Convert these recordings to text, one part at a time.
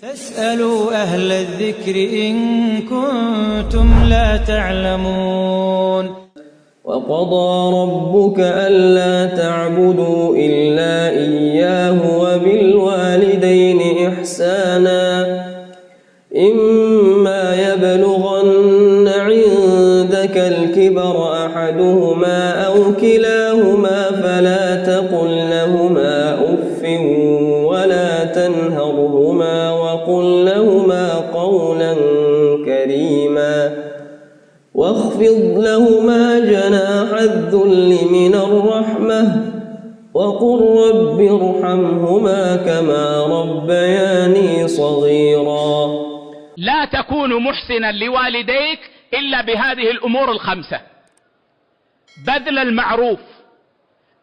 فاسألوا أهل الذكر إن كنتم لا تعلمون. وقضى ربك ألا تعبدوا إلا إياه وبالوالدين إحسانا إما يبلغن عندك الكبر أحدهما أو كلاهما فلا تقل لهما أف ولا تنهرهما وقل لهما قولا كريما واخفض لهما جناح الذل من الرحمة وقل رب ارحمهما كما ربياني صغيرا. لا تكون محسنا لوالديك إلا بهذه الأمور الخمسة: بذل المعروف.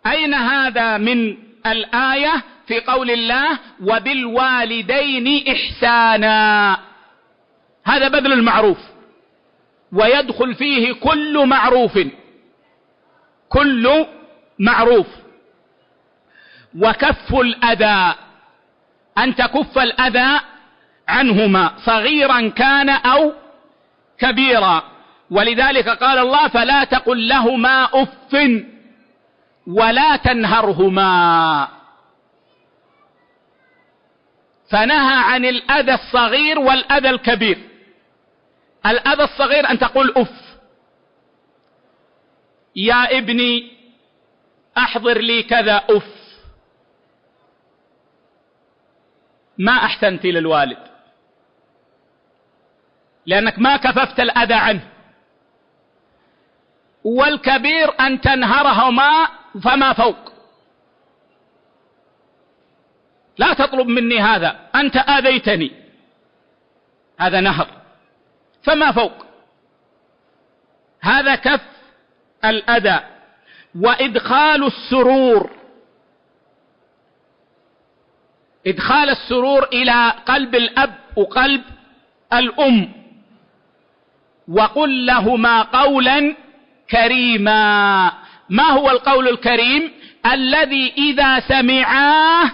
أين هذا من الآية؟ في قول الله وبالوالدين إحسانا، هذا بذل المعروف، ويدخل فيه كل معروف، كل معروف. وكف الأذى، أن تكف الأذى عنهما صغيرا كان أو كبيرا. ولذلك قال الله فلا تقل لهما أف ولا تنهرهما، فنهى عن الأذى الصغير والأذى الكبير. الأذى الصغير أن تقول أف، يا ابني أحضر لي كذا، أف، ما أحسنت للوالد لأنك ما كففت الأذى عنه. والكبير أن تنهرهما فما فوق، لا تطلب مني هذا، أنت آذيتني، هذا نهر، فما فوق. هذا كف الأذى. وإدخال السرور، إدخال السرور إلى قلب الأب وقلب الأم. وقل لهما قولا كريما. ما هو القول الكريم؟ الذي إذا سمعاه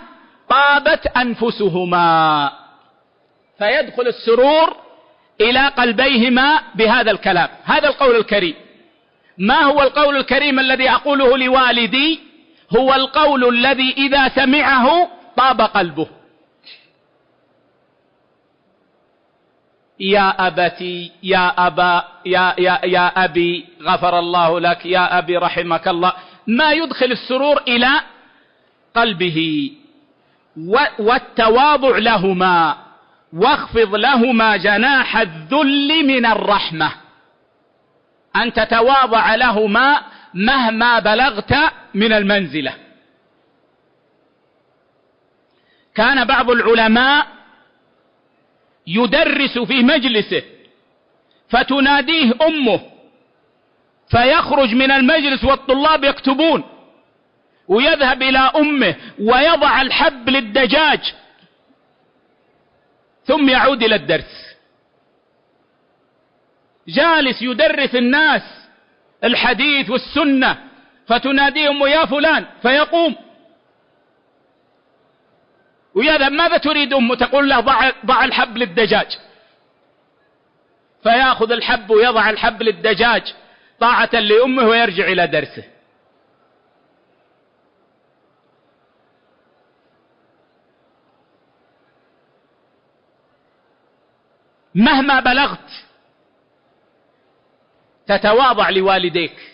طابت أنفسهما، فيدخل السرور إلى قلبيهما بهذا الكلام. هذا القول الكريم. ما هو القول الكريم الذي أقوله لوالدي؟ هو القول الذي إذا سمعه طاب قلبه. يا أبتي، يا أبا، يا أبي غفر الله لك، يا أبي رحمك الله، ما يدخل السرور إلى قلبه. والتواضع لهما، واخفض لهما جناح الذل من الرحمة، أن تتواضع لهما مهما بلغت من المنزلة. كان بعض العلماء يدرس في مجلسه فتناديه أمه فيخرج من المجلس والطلاب يكتبون، ويذهب إلى أمه ويضع الحب للدجاج ثم يعود إلى الدرس. جالس يدرس الناس الحديث والسنة فتناديه أمه يا فلان فيقوم ويذهب. ماذا تريد أمه؟ تقول له ضع الحب للدجاج، فيأخذ الحب ويضع الحب للدجاج طاعة لأمه ويرجع إلى درسه. مهما بلغت تتواضع لوالديك.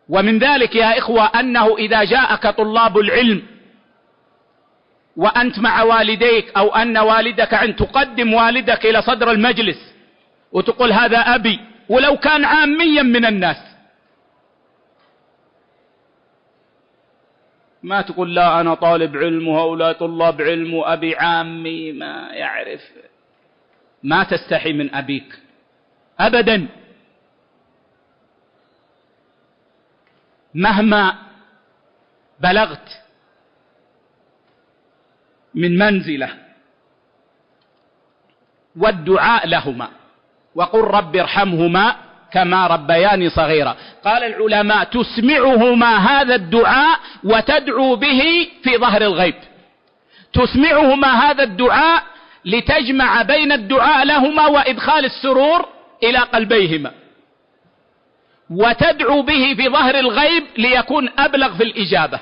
ومن ذلك يا إخوة أنه إذا جاءك طلاب العلم وأنت مع والديك أو أن والدك، أن تقدم والدك إلى صدر المجلس وتقول هذا أبي، ولو كان عاميا من الناس. ما تقول لا أنا طالب علم وهؤلاء طلاب علم وأبي عامي ما يعرف. ما تستحي من أبيك أبدا. مهما بلغت من منزلة. والدعاء لهما، وقل رب ارحمهما كما ربياني صغيرا. قال العلماء تسمعهما هذا الدعاء وتدعو به في ظهر الغيب. تسمعهما هذا الدعاء لتجمع بين الدعاء لهما وإدخال السرور إلى قلبيهما، وتدعو به في ظهر الغيب ليكون أبلغ في الإجابة.